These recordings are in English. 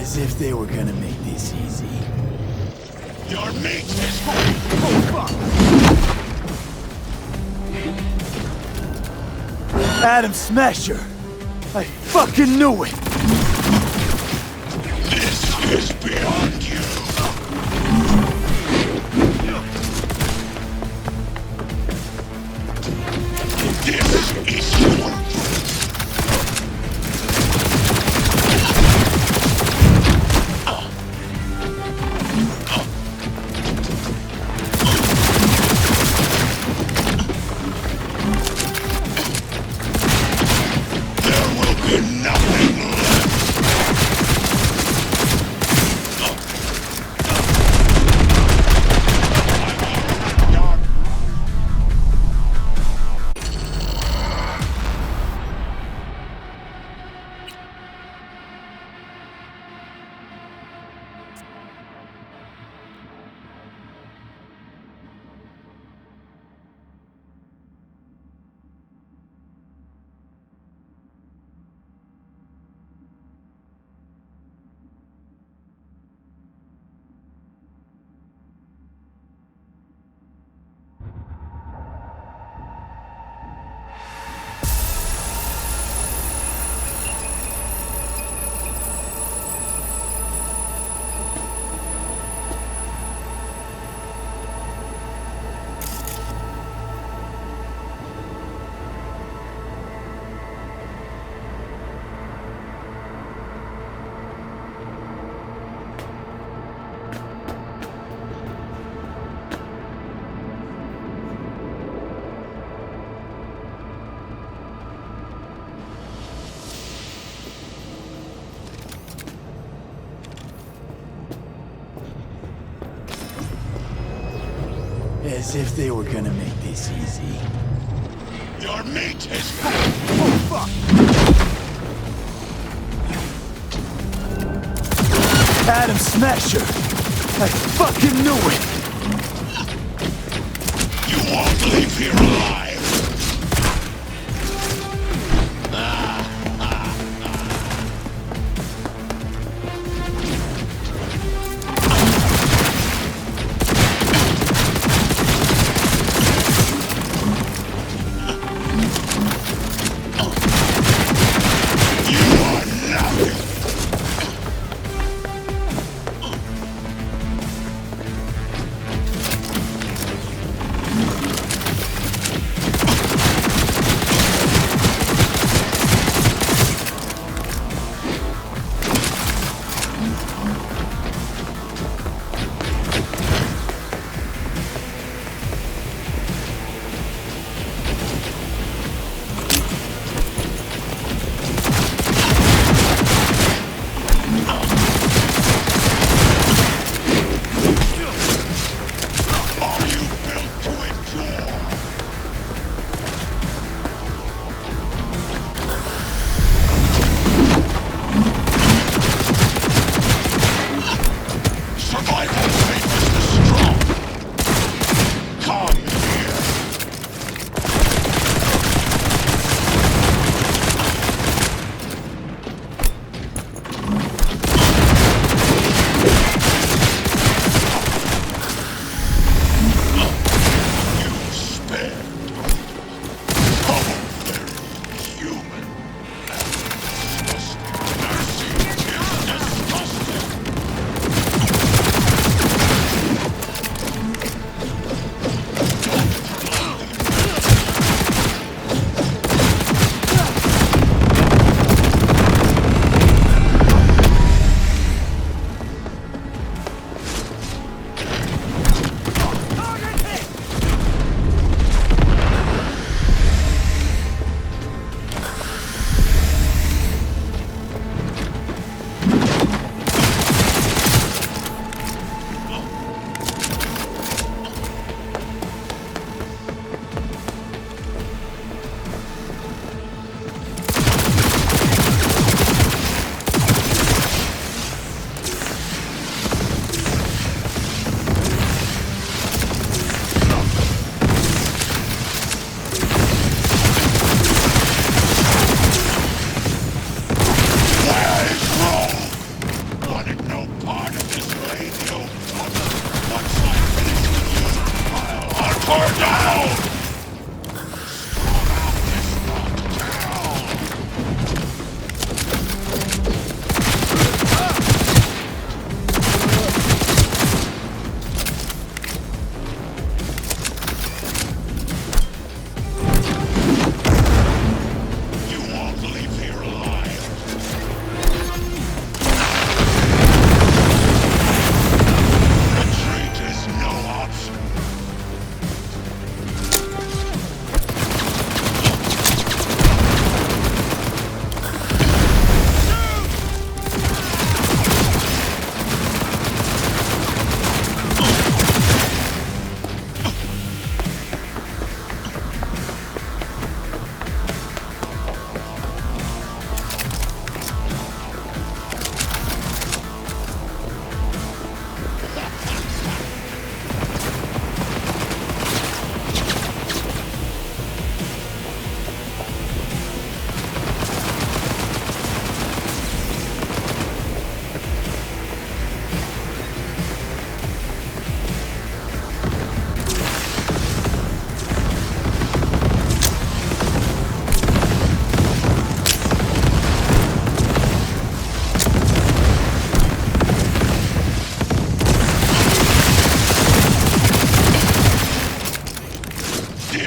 As if they were gonna make this easy. Your mate is... Oh, fuck! Adam Smasher! I fucking knew it! This is beyond you. This is your... As if they were gonna make this easy. Your mate is... Oh, fuck! Adam Smasher! I fucking knew it! You won't leave here alive!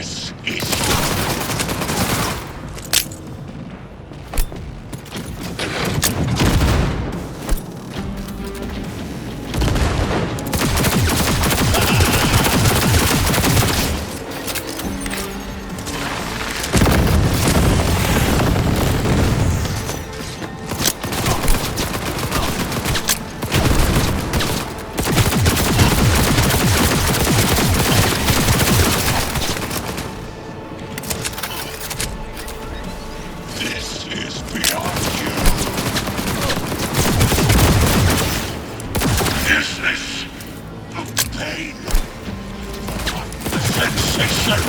This is... This is beyond you. Is this pain? The sensation?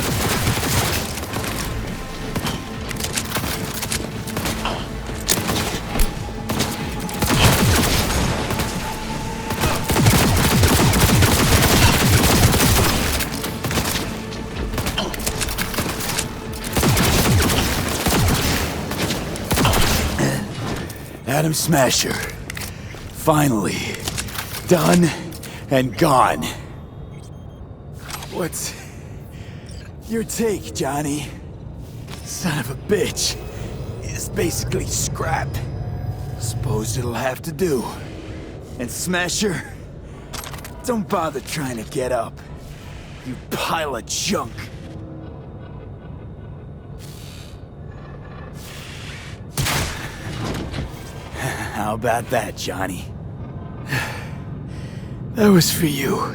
Atom Smasher. Finally. Done and gone. What's your take, Johnny? Son of a bitch. It's basically scrap. Suppose it'll have to do. And Smasher, don't bother trying to get up. You pile of junk. How about that, Johnny? That was for you.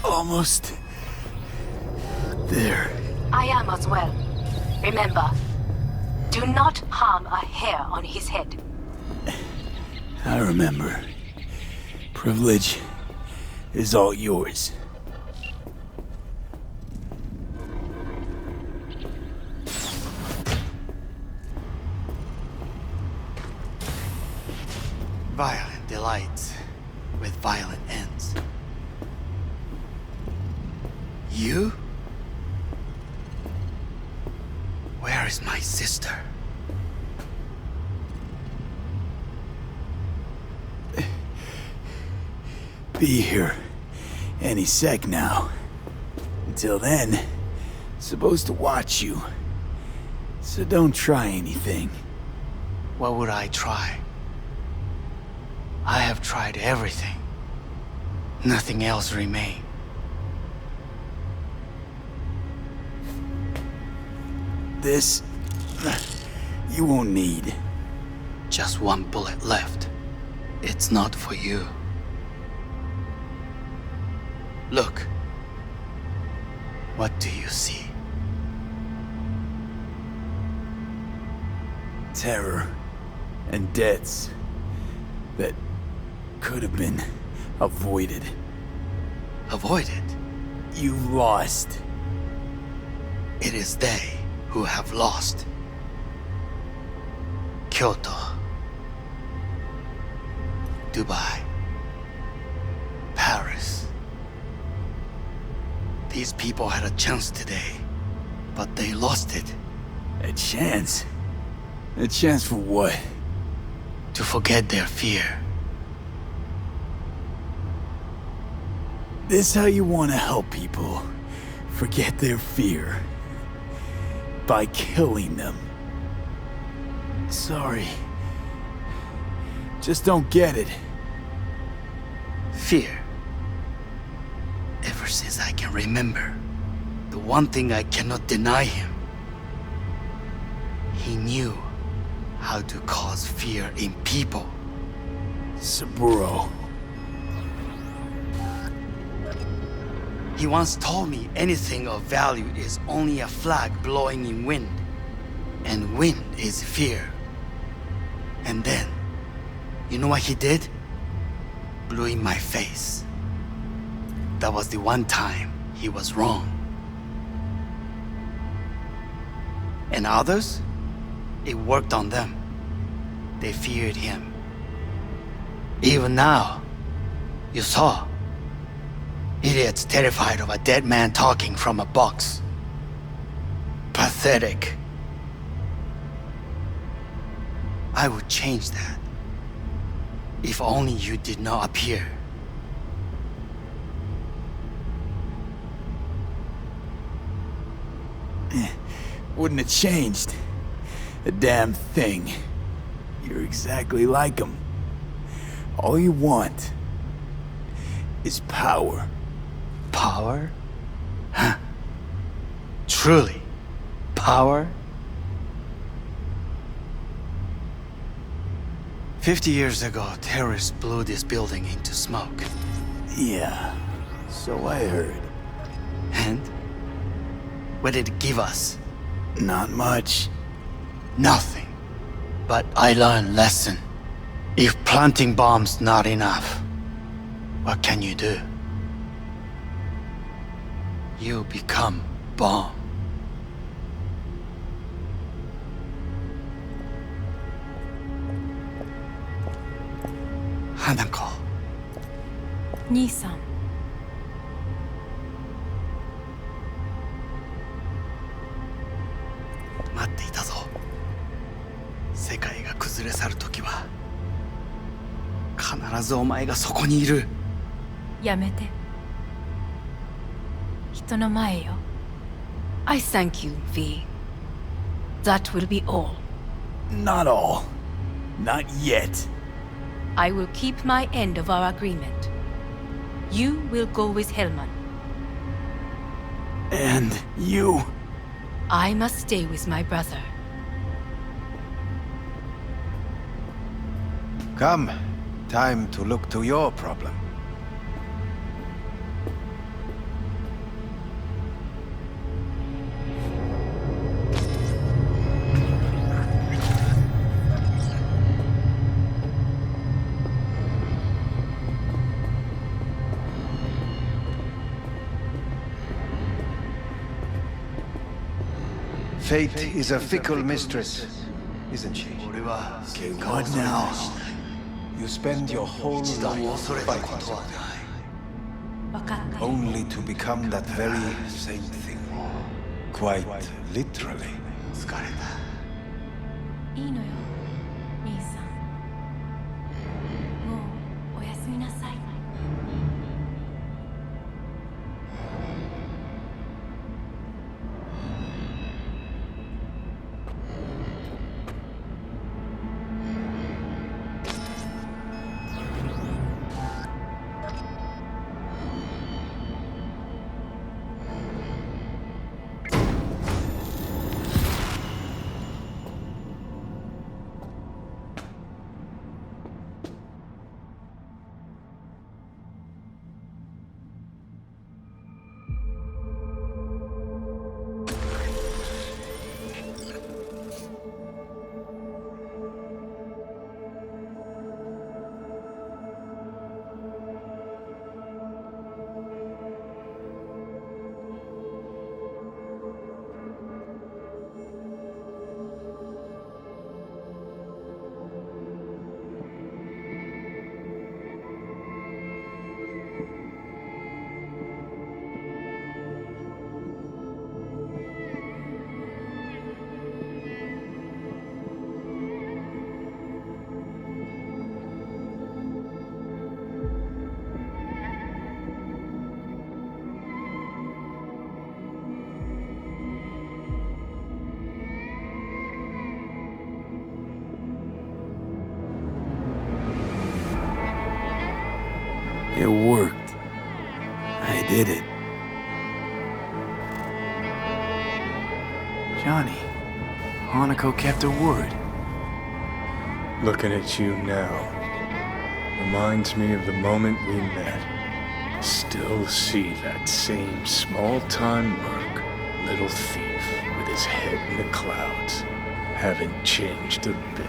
almost there. I am as well. Remember, do not harm a hair on his head. I remember. Privilege is all yours. Violent delights with violent ends. You? Where is my sister? Be here any sec now. Until then, supposed to watch you. So don't try anything. What would I try? I have tried everything. Nothing else remains. This... you won't need. Just one bullet left. It's not for you. Look. What do you see? Terror and deaths that could have been avoided. Avoided? You've lost. It is they who have lost. Kyoto. Dubai. Paris. These people had a chance today, but they lost it. A chance? A chance for what? To forget their fear. This how you want to help people forget their fear? By killing them. Sorry. Just don't get it. Fear. Ever since I can remember, the one thing I cannot deny him. He knew how to cause fear in people. Saburo. He once told me anything of value is only a flag blowing in wind. And wind is fear. And then, you know what he did? Blew in my face. That was the one time he was wrong. And others? It worked on them. They feared him. Even now, you saw. Idiots terrified of a dead man talking from a box. Pathetic. I would change that. If only you did not appear. Wouldn't have changed a damn thing. You're exactly like him. All you want is power. Power? Huh. Truly, power? 50 years ago, terrorists blew this building into smoke. Yeah, so I heard. And? What did it give us? Not much. Nothing. But I learned lesson. If planting bombs not enough, what can you do? You become bomb. Hanako. 兄さん。待っていたぞ。世界が崩れ去るときは必ずお前がそこにいる。やめて。人の前よ。I thank you, V. That will be all. Not all. Not yet. I will keep my end of our agreement. You will go with Hellman. And you... I must stay with my brother. Come. Time to look to your problem. Fate is a fickle mistress, isn't she? Okay, what now? You spend your whole life fighting something, only to become that very same thing. Quite literally. いいのよ、兄さん。もうおやすみなさい。It worked. I did it. Johnny, Hanako kept her word. Looking at you now reminds me of the moment we met. Still see that same small-time merc, little thief with his head in the clouds. Haven't changed a bit.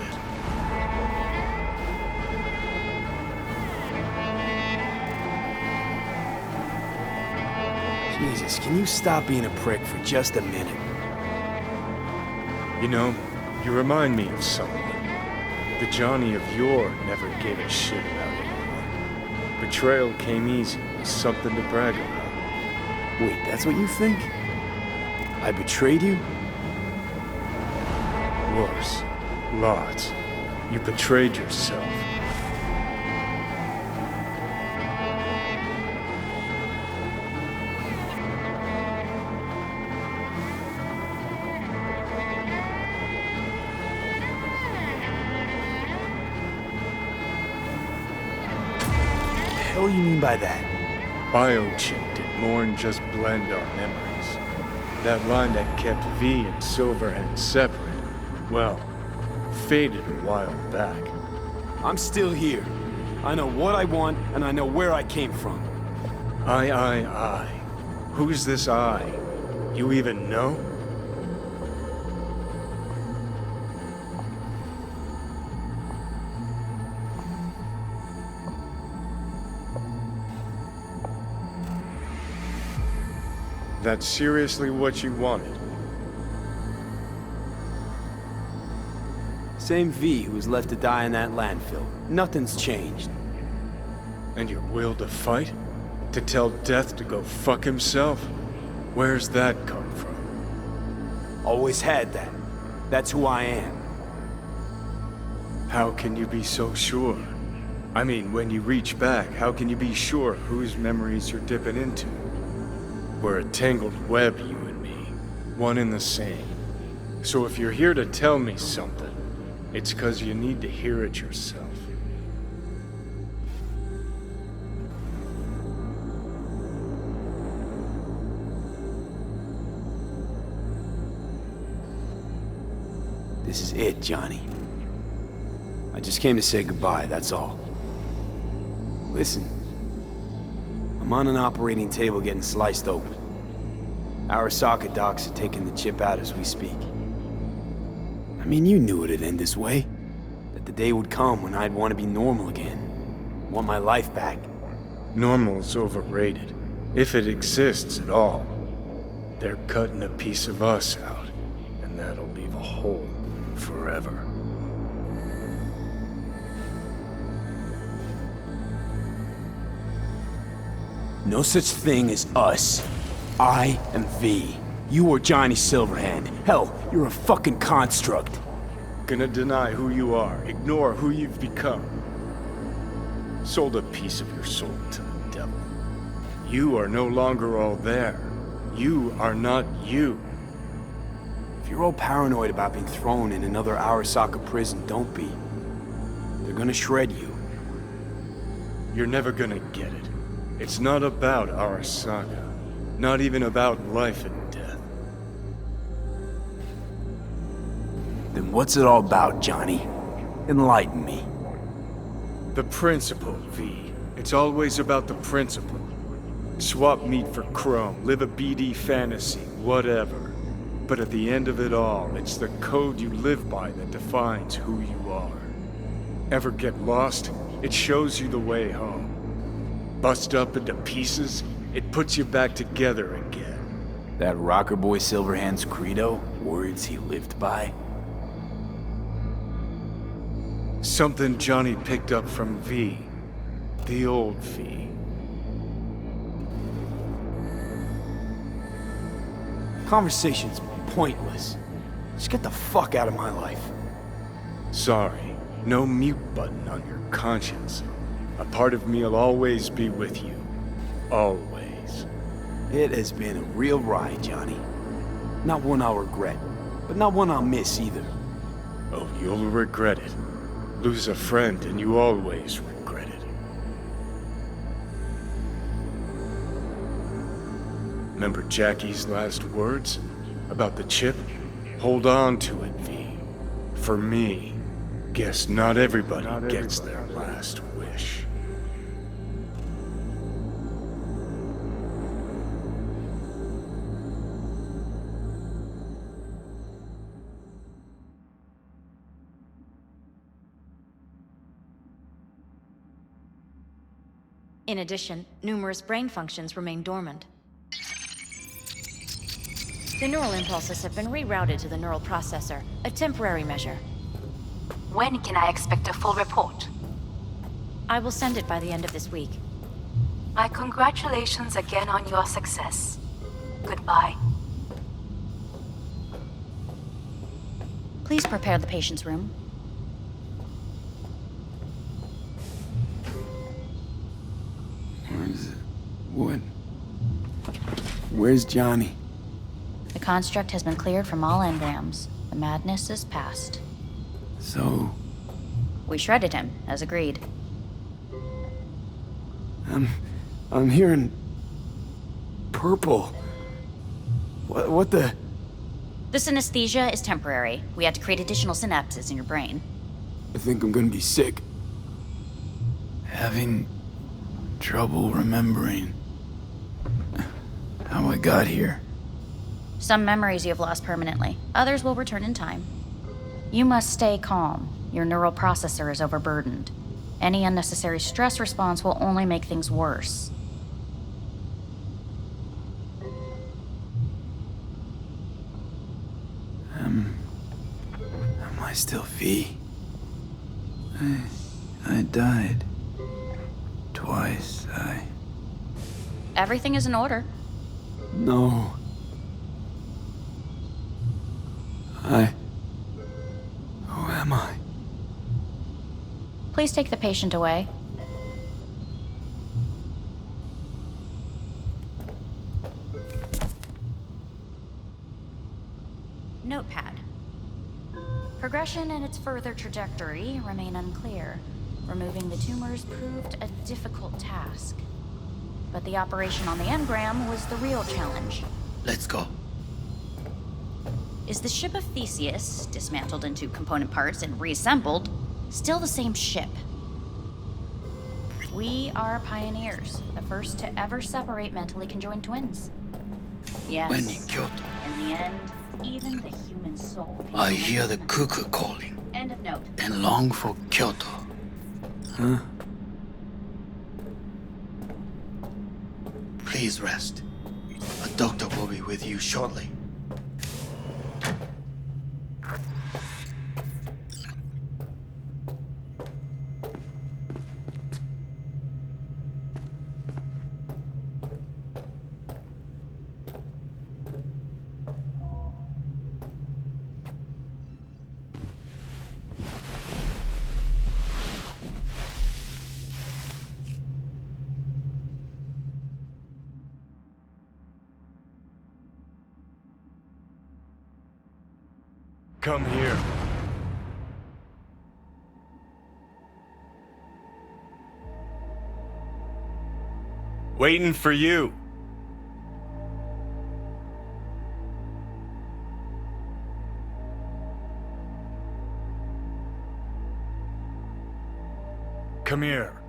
Jesus, can you stop being a prick for just a minute? You know, you remind me of someone. The Johnny of yore never gave a shit about anyone. Betrayal came easy, was something to brag about. Wait, that's what you think? I betrayed you? Worse. Lots. You betrayed yourself. What do you mean by that? Biochip did more than just blend our memories. That line that kept V and Silverhand separate, well, faded a while back. I'm still here. I know what I want, and I know where I came from. I. Who's this I? You even know? That's seriously what you wanted? Same V who was left to die in that landfill. Nothing's changed. And your will to fight? To tell death to go fuck himself? Where's that come from? Always had that. That's who I am. How can you be so sure? I mean, when you reach back, how can you be sure whose memories you're dipping into? We're a tangled web, you and me. One and the same. So if you're here to tell me something, it's 'cause you need to hear it yourself. This is it, Johnny. I just came to say goodbye, that's all. Listen. I'm on an operating table getting sliced open. Arasaka docs are taking the chip out as we speak. I mean, you knew it'd end this way. That the day would come when I'd want to be normal again. Want my life back. Normal's overrated. If it exists at all. They're cutting a piece of us out. And that'll leave a hole forever. No such thing as us. I am V. You are Johnny Silverhand. Hell, you're a fucking construct. Gonna deny who you are, ignore who you've become. Sold a piece of your soul to the devil. You are no longer all there. You are not you. If you're all paranoid about being thrown in another Arasaka prison, don't be. They're gonna shred you. You're never gonna get it. It's not about Arasaka. Not even about life and death. Then what's it all about, Johnny? Enlighten me. The principle, V. It's always about the principle. Swap meat for chrome, live a BD fantasy, whatever. But at the end of it all, it's the code you live by that defines who you are. Ever get lost? It shows you the way home. Bust up into pieces, it puts you back together again. That rocker boy Silverhand's credo? Words he lived by? Something Johnny picked up from V. The old V. Conversation's pointless. Just get the fuck out of my life. Sorry, no mute button on your conscience. A part of me'll always be with you. Always. It has been a real ride, Johnny. Not one I'll regret, but not one I'll miss either. Oh, you'll regret it. Lose a friend and you always regret it. Remember Jackie's last words? About the chip? Hold on to it, V. For me, guess not everybody gets their last wish. In addition, numerous brain functions remain dormant. The neural impulses have been rerouted to the neural processor, a temporary measure. When can I expect a full report? I will send it by the end of this week. My congratulations again on your success. Goodbye. Please prepare the patient's room. Where's Johnny? The construct has been cleared from all engrams. The madness is past. So, We shredded him, as agreed. I'm hearing purple. What the? The synesthesia is temporary. We had to create additional synapses in your brain. I think I'm gonna be sick. Having trouble remembering how I got here. Some memories you have lost permanently. Others will return in time. You must stay calm. Your neural processor is overburdened. Any unnecessary stress response will only make things worse. Am I still V? I died. Twice, Everything is in order. No. Who am I? Please take the patient away. Notepad. Progression and its further trajectory remain unclear. Removing the tumors proved a difficult task. But the operation on the engram was the real challenge. Let's go. Is the ship of Theseus, dismantled into component parts and reassembled, still the same ship? We are pioneers, the first to ever separate mentally conjoined twins. Yes. When in Kyoto, In the end, even the human soul. I hear the cuckoo calling End of note. and long for Kyoto. Huh? Please rest. A doctor will be with you shortly. Come here. Waiting for you. Come here.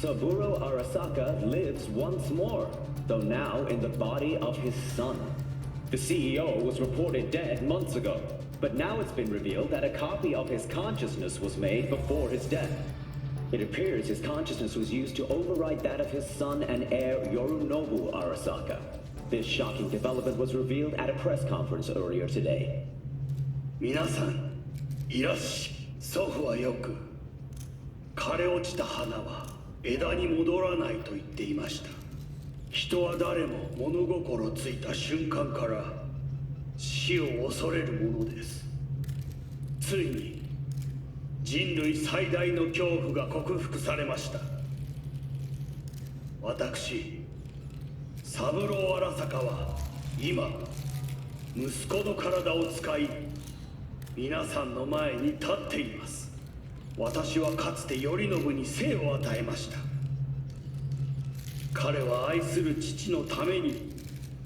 Saburo Arasaka lives once more, though now in the body of his son. The CEO was reported dead months ago, but now it's been revealed that a copy of his consciousness was made before his death. It appears his consciousness was used to override that of his son and heir Yorinobu Arasaka. This shocking development was revealed at a press conference earlier today. 皆さん、いらっしゃい。祖父はよく、枯れ落ちた花は枝に戻らないと言っていました。人は誰も物心ついた瞬間から死を恐れるものです。ついに人類最大の恐怖が克服されました。私、三郎荒坂は今息子の体を使い皆さんの前に立っています。私はかつて頼信に生を与えました。彼は愛する父のために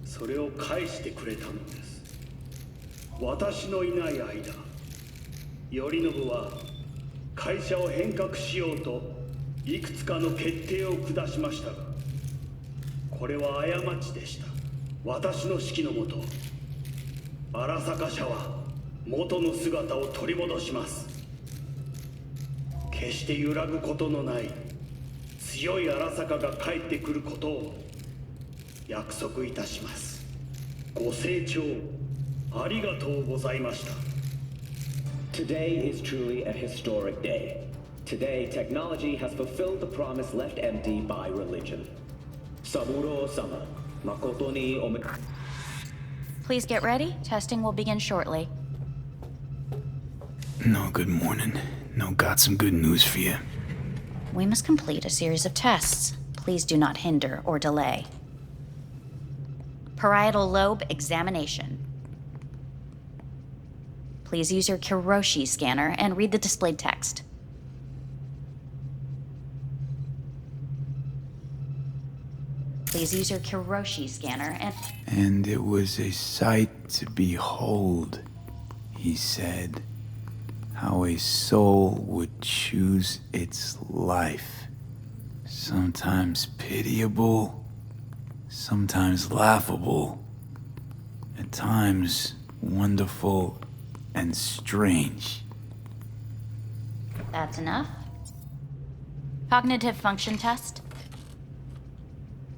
それを返してくれたのです。私のいない間、頼信は会社を変革しようといくつかの決定を下しましたが、これは過ちでした。私の指揮のもと、荒坂社は元の姿を取り戻します。決して揺らぐことのない強い荒坂が帰ってくることを約束いたします。ご清聴ありがとうございました。 Today is truly a historic day. Today, technology has fulfilled the promise left empty by religion. Saburo-sama, makoto ni ome... Please get ready. Testing will begin shortly. No, good morning. No, got some good news for you. We must complete a series of tests. Please do not hinder or delay. Parietal lobe examination. Please use your Kiroshi scanner and read the displayed text. Please use your Kiroshi scanner and... And it was a sight to behold, he said. How a soul would choose its life. Sometimes pitiable, sometimes laughable, at times wonderful and strange. That's enough. Cognitive function test.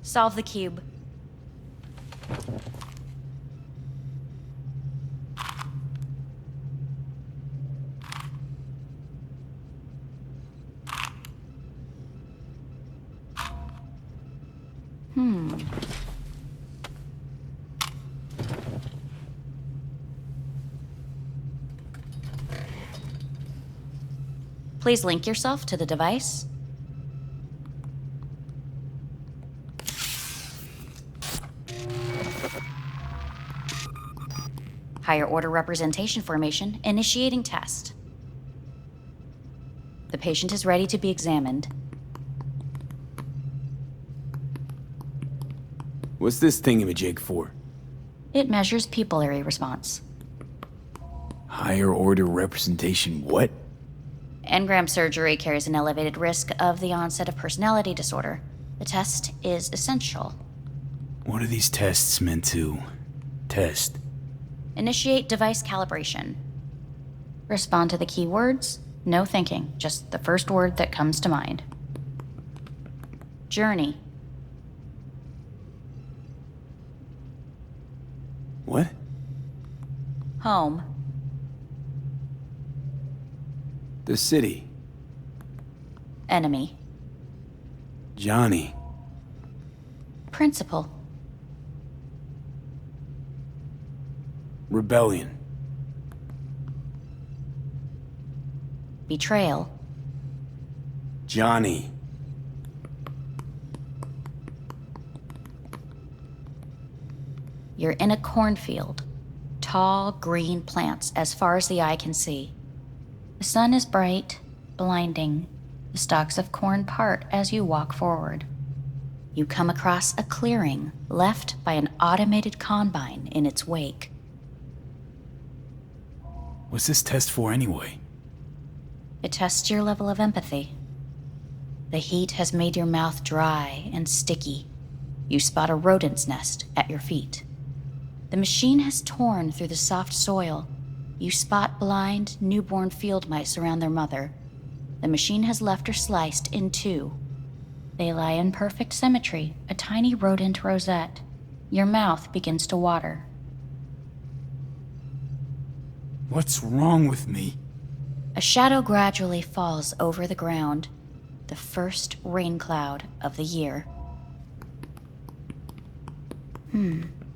Solve the cube. Please link yourself to the device. Higher order representation formation, initiating test. The patient is ready to be examined. What's this thingamajig for? It measures pupillary response. Higher order representation what? Engram surgery carries an elevated risk of the onset of personality disorder. The test is essential. What are these tests meant to test? Initiate device calibration. Respond to the keywords. No thinking, just the first word that comes to mind. Journey. What? Home. The city. Enemy. Johnny. Principal. Rebellion. Betrayal. Johnny. You're in a cornfield. Tall, green plants as far as the eye can see. The sun is bright, blinding. The stalks of corn part as you walk forward. You come across a clearing left by an automated combine in its wake. What's this test for anyway? It tests your level of empathy. The heat has made your mouth dry and sticky. You spot a rodent's nest at your feet. The machine has torn through the soft soil. You spot blind, newborn field mice around their mother. The machine has left her sliced in two. They lie in perfect symmetry, a tiny rodent rosette. Your mouth begins to water. What's wrong with me? A shadow gradually falls over the ground, the first rain cloud of the year.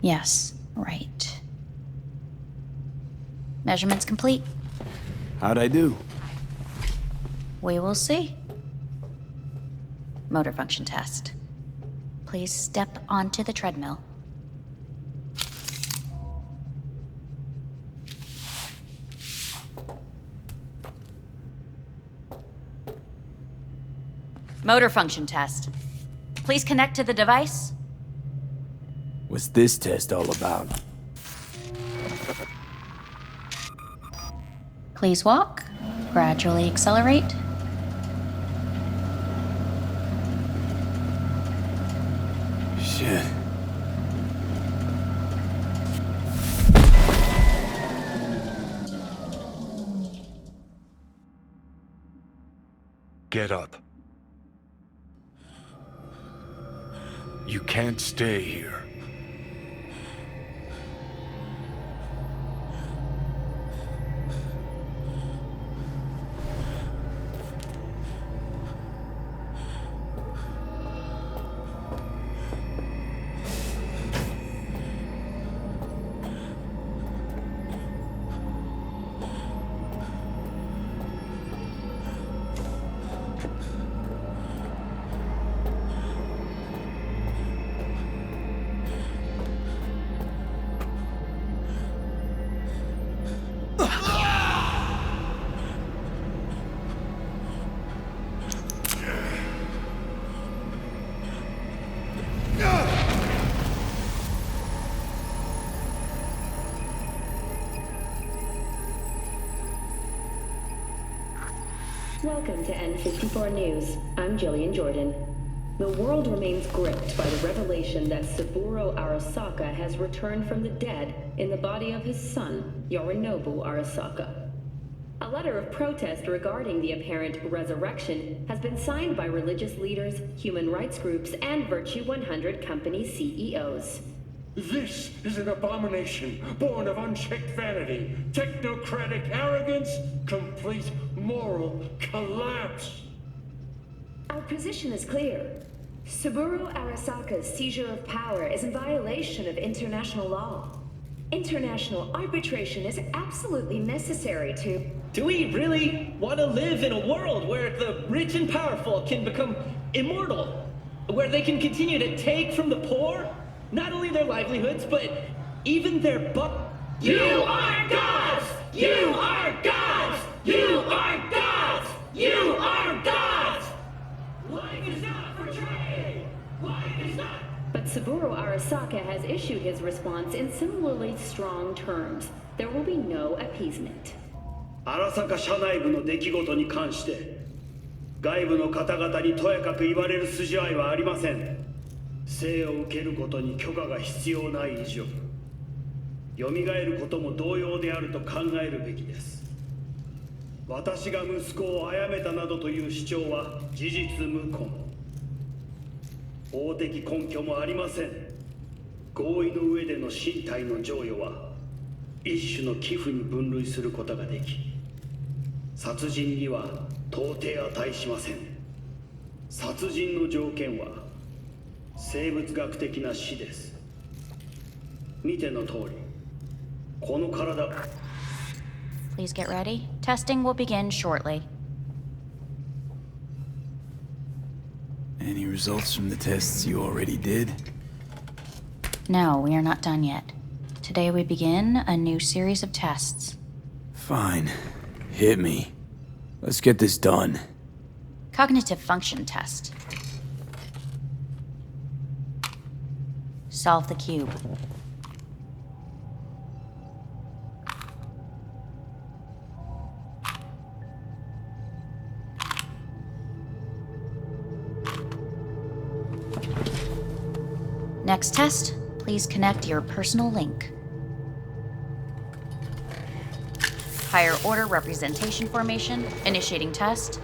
Yes, right. Measurements complete. How'd I do? We will see. Motor function test. Please step onto the treadmill. Motor function test. Please connect to the device. What's this test all about? Please walk. Gradually accelerate. Shit. Get up. You can't stay here. Welcome to N54 News. I'm Jillian Jordan. The world remains gripped by the revelation that Saburo Arasaka has returned from the dead in the body of his son, Yorinobu Arasaka. A letter of protest regarding the apparent resurrection has been signed by religious leaders, human rights groups, and Virtue 100 company CEOs. This is an abomination born of unchecked vanity, technocratic arrogance, complete moral collapse. Our position is clear. Saburo Arasaka's seizure of power is in violation of international law. International arbitration is absolutely necessary to... Do we really want to live in a world where the rich and powerful can become immortal? Where they can continue to take from the poor? Not only their livelihoods, but even their You are gods! You are gods! You are gods! You are gods! Life is not for trade! Life is not... But Saburo Arasaka has issued his response in similarly strong terms. There will be no appeasement. 荒坂社内部の出来事に関して外部の方々にとやかく言われる筋合いはありません。生を受けることに許可が必要ない以上、蘇ることも同様であると考えるべきです。私が息子を殺めたなどという主張は事実無根。法的根拠もありません。合意の上での身体の贈与は一種の寄付に分類することができ、殺人には到底値しません。殺人の条件は生物学的な死です。見ての通り、この体。 Please get ready. Testing will begin shortly. Any results from the tests you already did? No, we are not done yet. Today we begin a new series of tests. Fine. Hit me. Let's get this done. Cognitive function test. Solve the cube. Next test, please connect your personal link. Higher order representation formation, initiating test.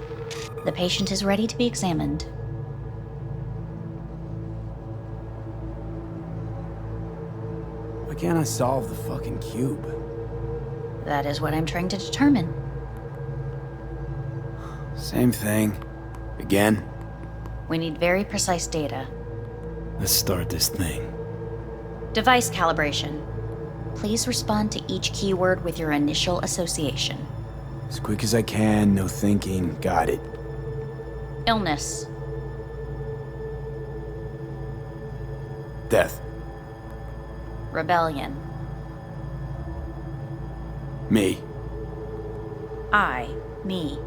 The patient is ready to be examined. Why can't I solve the fucking cube? That is what I'm trying to determine. Same thing. Again? We need very precise data. Let's start this thing. Device calibration. Please respond to each keyword with your initial association. As quick as I can, no thinking. Got it. Illness. Death. Rebellion. Me. Me.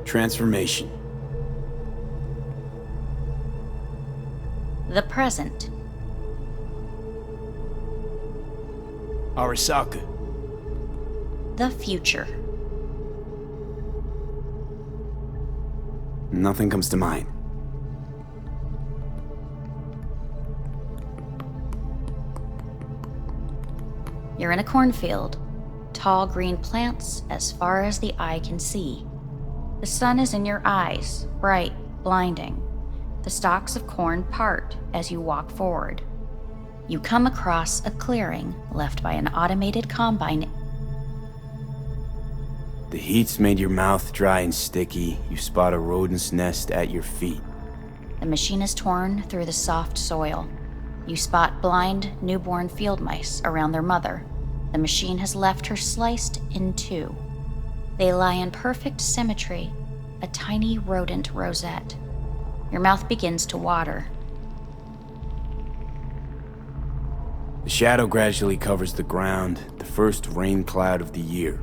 Transformation. The present. Arasaka. The future. Nothing comes to mind. You're in a cornfield. Tall green plants as far as the eye can see. The sun is in your eyes, bright, blinding. The stalks of corn part as you walk forward. You come across a clearing left by an automated combine. The heat's made your mouth dry and sticky. You spot a rodent's nest at your feet. The machine is torn through the soft soil. You spot blind, newborn field mice around their mother. The machine has left her sliced in two. They lie in perfect symmetry, a tiny rodent rosette. Your mouth begins to water. The shadow gradually covers the ground, the first rain cloud of the year.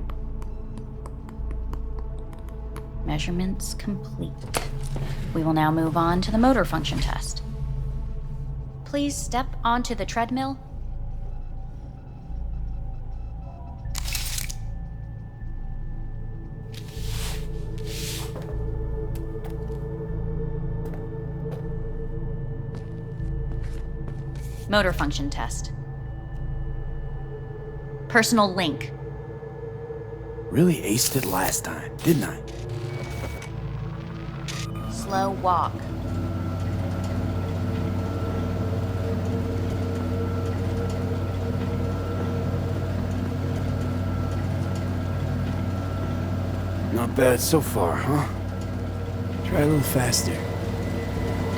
Measurements complete. We will now move on to the motor function test. Please step onto the treadmill. Motor function test. Personal link. Really aced it last time, didn't I? Slow walk. Not bad so far, huh? Try a little faster.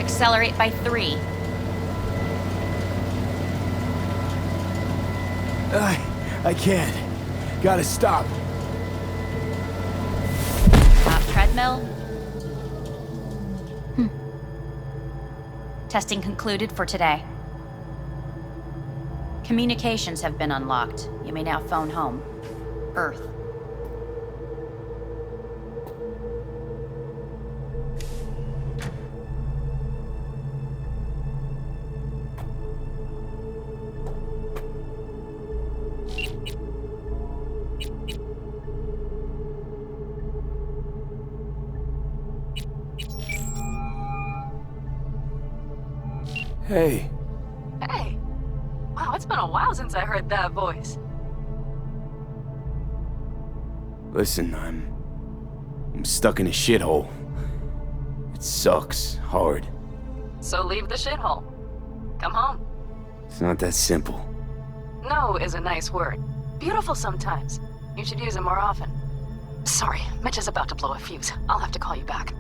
Accelerate by 3. I can't. Gotta stop. Stop treadmill. Testing concluded for today. Communications have been unlocked. You may now phone home. Earth. Hey. Hey. Wow, it's been a while since I heard that voice. Listen, I'm stuck in a shithole. sucks hard. So leave the shithole. Come home. It's not that simple. No is a nice word. Beautiful sometimes. You should use it more often. Sorry, Mitch is about to blow a fuse. I'll have to call you back.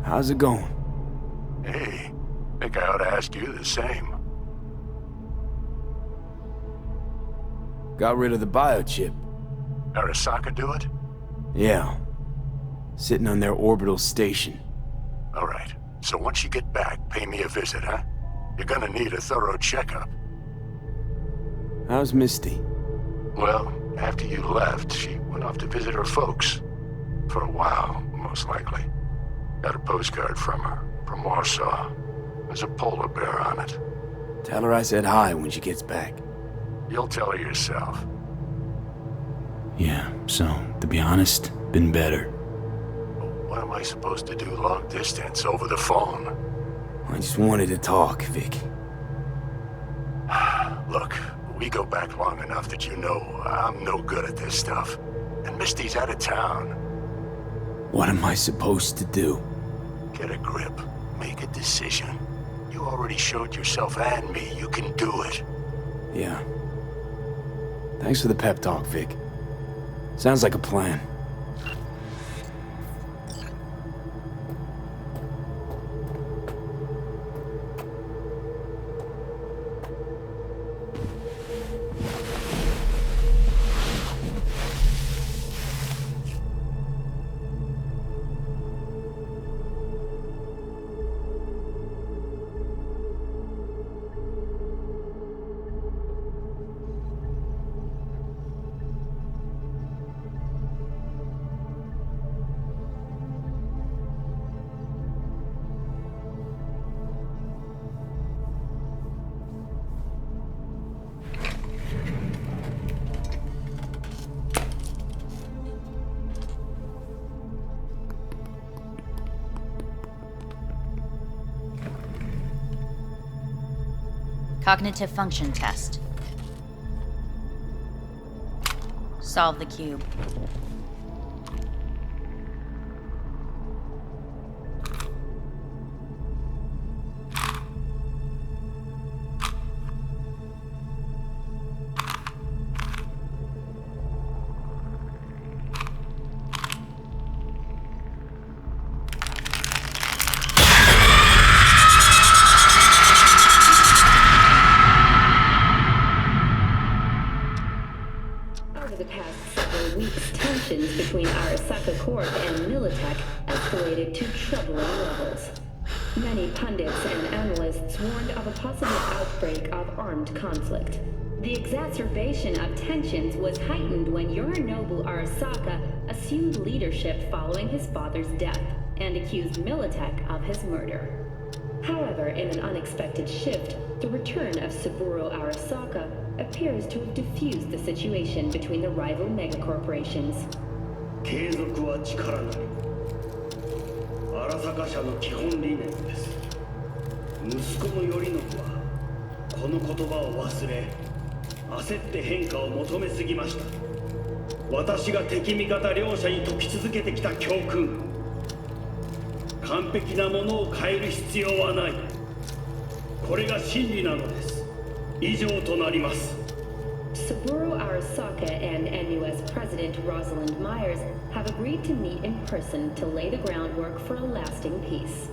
How's it going? Hey, think I ought to ask you the same. Got rid of the biochip. Arasaka do it? Yeah. Sitting on their orbital station. All right. So once you get back, pay me a visit, huh? You're gonna need a thorough checkup. How's Misty? Well, after you left, she went off to visit her folks. For a while, most likely. Got a postcard from her, from Warsaw. There's a polar bear on it. Tell her I said hi when she gets back. You'll tell her yourself. Yeah, so, to be honest, been better. What am I supposed to do long distance over the phone? I just wanted to talk, Vic. Look, we go back long enough that you know I'm no good at this stuff. And Misty's out of town. What am I supposed to do? Get a grip. Make a decision. You already showed yourself and me you can do it. Yeah. Thanks for the pep talk, Vic. Sounds like a plan. Cognitive function test. Solve the cube. Between Arasaka Corp and Militech escalated to troubling levels. Many pundits and analysts warned of a possible outbreak of armed conflict. The exacerbation of tensions was heightened when Yorinobu Arasaka assumed leadership following his father's death and accused Militech of his murder. However, in an unexpected shift, the return of Saburo Arasaka appears to have diffused the situation between the rival megacorporations. 継続は力なり。荒坂社の基本理念です。息子の頼信はこの言葉を忘れ、焦って変化を求めすぎました。私が敵味方両者に説き続けてきた教訓。完璧なものを変える必要はない。これが真理なのです。以上となります。 Saburo Arasaka and NUS President Rosalind Myers have agreed to meet in person to lay the groundwork for a lasting peace.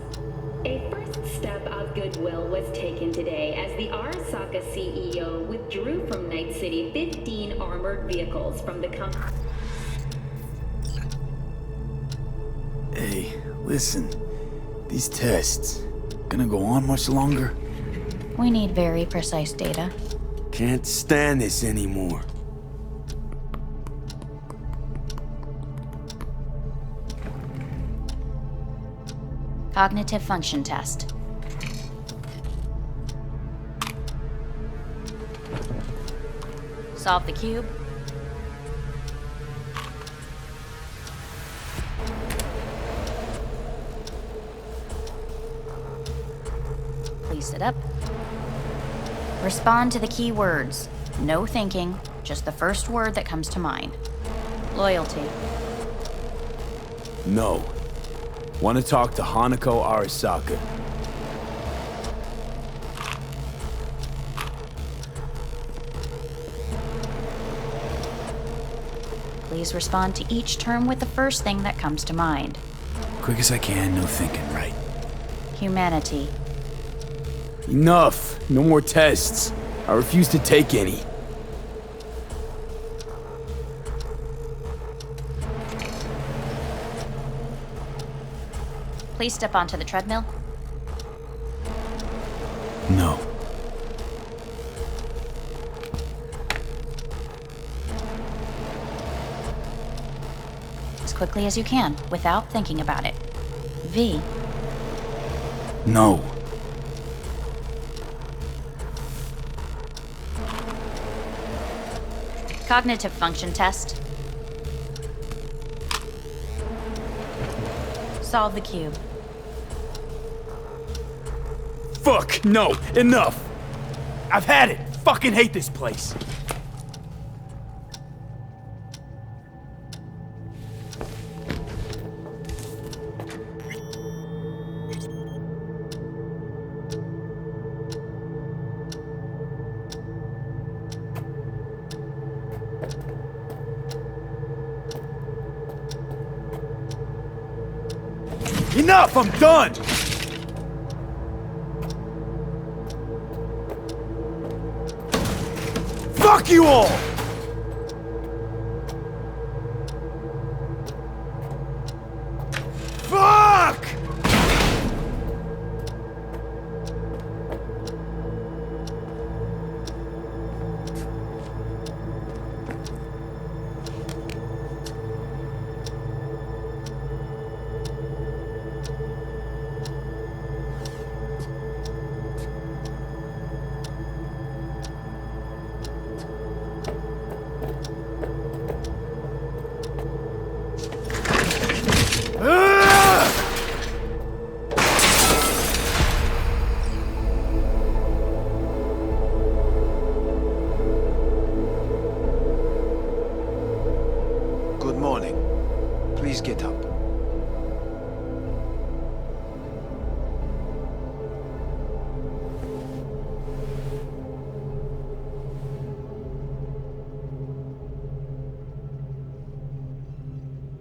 A first step of goodwill was taken today as the Arasaka CEO withdrew from Night City 15 armored vehicles from the company. Hey, listen. These tests, gonna go on much longer? We need very precise data. Can't stand this anymore. Cognitive function test. Solve the cube. Please sit up. Respond to the key words. No thinking, just the first word that comes to mind. Loyalty. No. Want to talk to Hanako Arasaka. Please respond to each term with the first thing that comes to mind. Quick as I can, no thinking, right? Humanity. Enough! No more tests. I refuse to take any. Please step onto the treadmill. No. As quickly as you can, without thinking about it. V. No. Cognitive function test. Solve the cube. Fuck, no, enough! I've had it! Fucking hate this place! Enough! I'm done! Fuck you all! Fuck! Good morning. Please get up.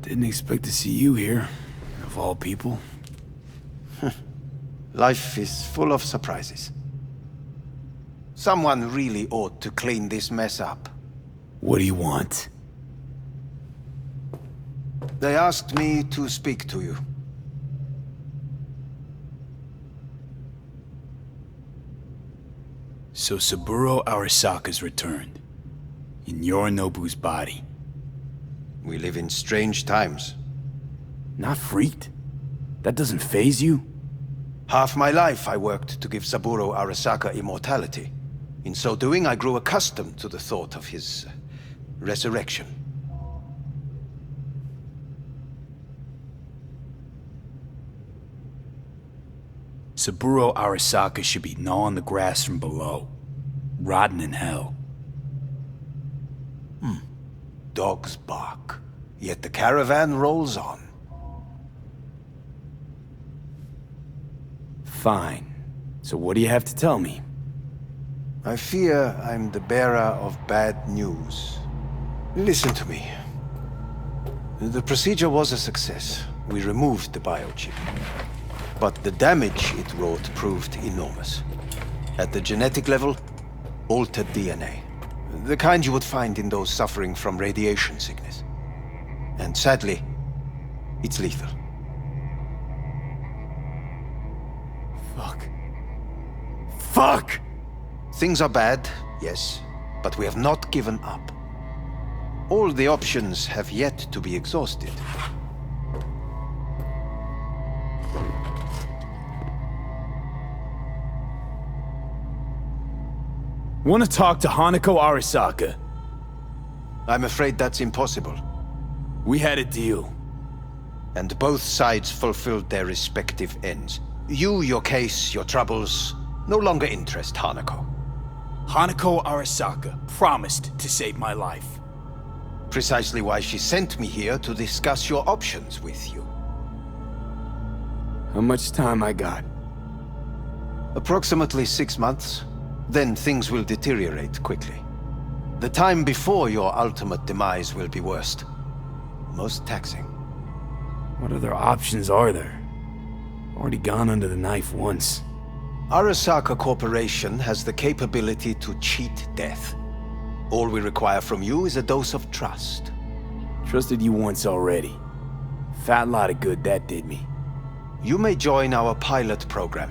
Didn't expect to see you here, of all people. Life is full of surprises. Someone really ought to clean this mess up. What do you want? They asked me to speak to you. So Saburo Arasaka's returned. In Yorinobu's body. We live in strange times. Not freaked? That doesn't faze you? Half my life I worked to give Saburo Arasaka immortality. In so doing, I grew accustomed to the thought of his resurrection. Saburo Arasaka should be gnawing the grass from below. Rotting in hell. Dogs bark, yet the caravan rolls on. Fine. So what do you have to tell me? I fear I'm the bearer of bad news. Listen to me. The procedure was a success. We removed the biochip. But the damage it wrought proved enormous. At the genetic level, altered DNA. The kind you would find in those suffering from radiation sickness. And sadly, it's lethal. Fuck. Fuck! Things are bad, yes, but we have not given up. All the options have yet to be exhausted. Want to talk to Hanako Arasaka? I'm afraid that's impossible. We had a deal. And both sides fulfilled their respective ends. You, your case, your troubles, No longer interest Hanako. Hanako Arasaka promised to save my life. Precisely why she sent me here to discuss your options with you. How much time I got? Approximately 6 months. Then things will deteriorate quickly. The time before your ultimate demise will be worst. Most taxing. What other options are there? Already gone under the knife once. Arasaka Corporation has the capability to cheat death. All we require from you is a dose of trust. Trusted you once already. Fat lot of good that did me. You may join our pilot program.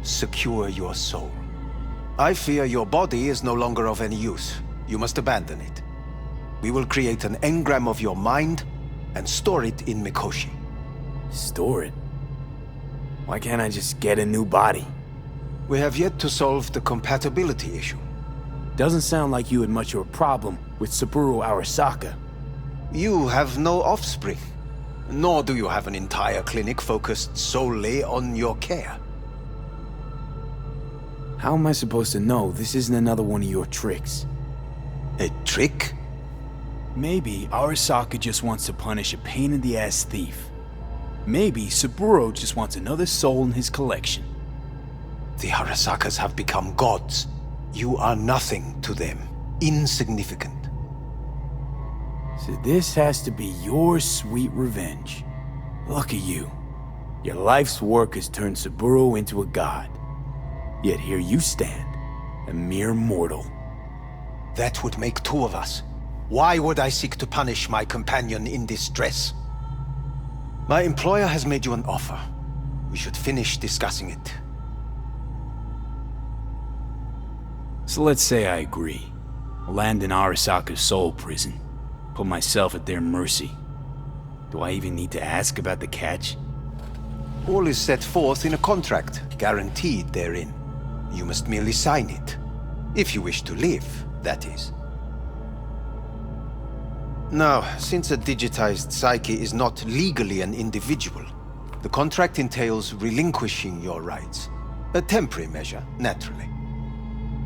Secure your soul. I fear your body is no longer of any use. You must abandon it. We will create an engram of your mind and store it in Mikoshi. Store it? Why can't I just get a new body? We have yet to solve the compatibility issue. Doesn't sound like you had much of a problem with Saburo Arasaka. You have no offspring, nor do you have an entire clinic focused solely on your care. How am I supposed to know this isn't another one of your tricks? A trick? Maybe Arasaka just wants to punish a pain-in-the-ass thief. Maybe Saburo just wants another soul in his collection. The Arasakas have become gods. You are nothing to them. Insignificant. So this has to be your sweet revenge. Look at you. Your life's work has turned Saburo into a god. Yet here you stand, a mere mortal. That would make two of us. Why would I seek to punish my companion in distress? My employer has made you an offer. We should finish discussing it. So let's say I agree. Land in Arasaka's soul prison. Put myself at their mercy. Do I even need to ask about the catch? All is set forth in a contract, guaranteed therein. You must merely sign it. If you wish to live, that is. Now, since a digitized psyche is not legally an individual, the contract entails relinquishing your rights. A temporary measure, naturally.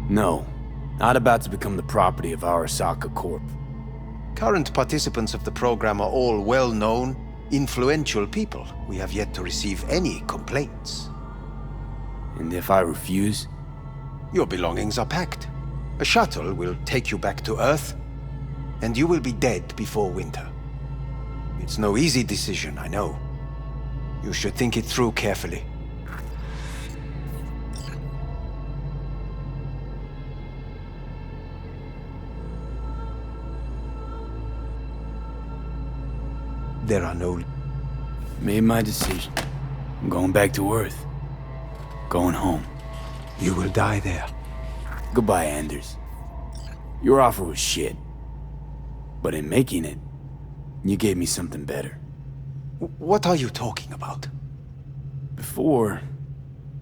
No, not about to become the property of Arasaka Corp. Current participants of the program are all well-known, influential people. We have yet to receive any complaints. And if I refuse? Your belongings are packed. A shuttle will take you back to Earth, and you will be dead before winter. It's no easy decision, I know. You should think it through carefully. There are no... Made my decision. I'm going back to Earth. Going home. You will die there. Goodbye, Anders. Your offer was shit. But in making it, you gave me something better. What are you talking about? Before,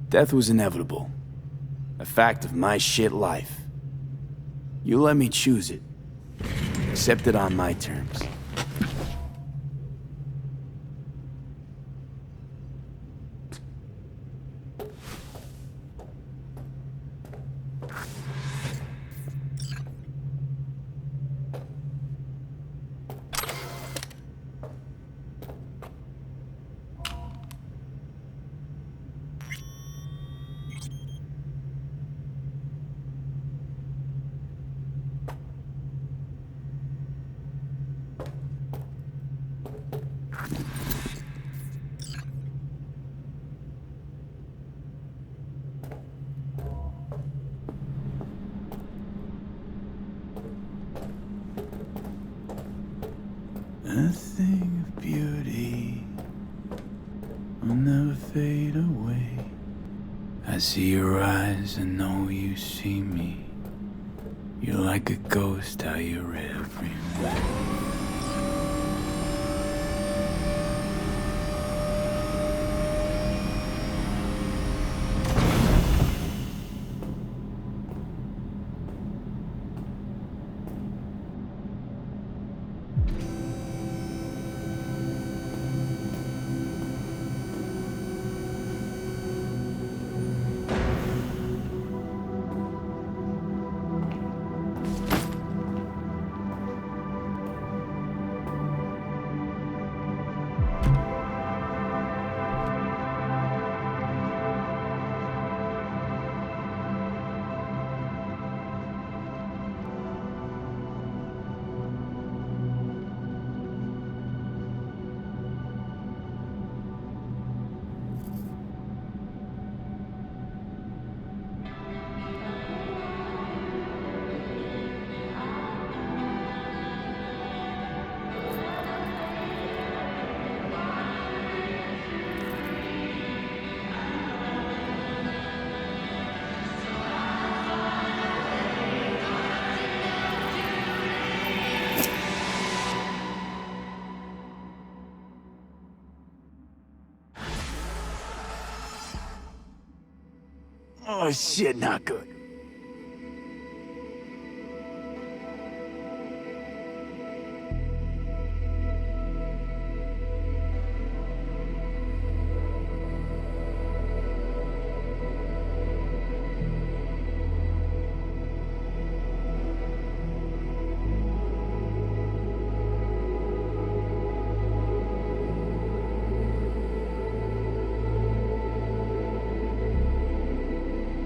death was inevitable. A fact of my shit life. You let me choose it. Accept it on my terms. A thing of beauty will never fade away. I see your eyes and know you see me. You're like a ghost, how you're everywhere. Oh shit, not good.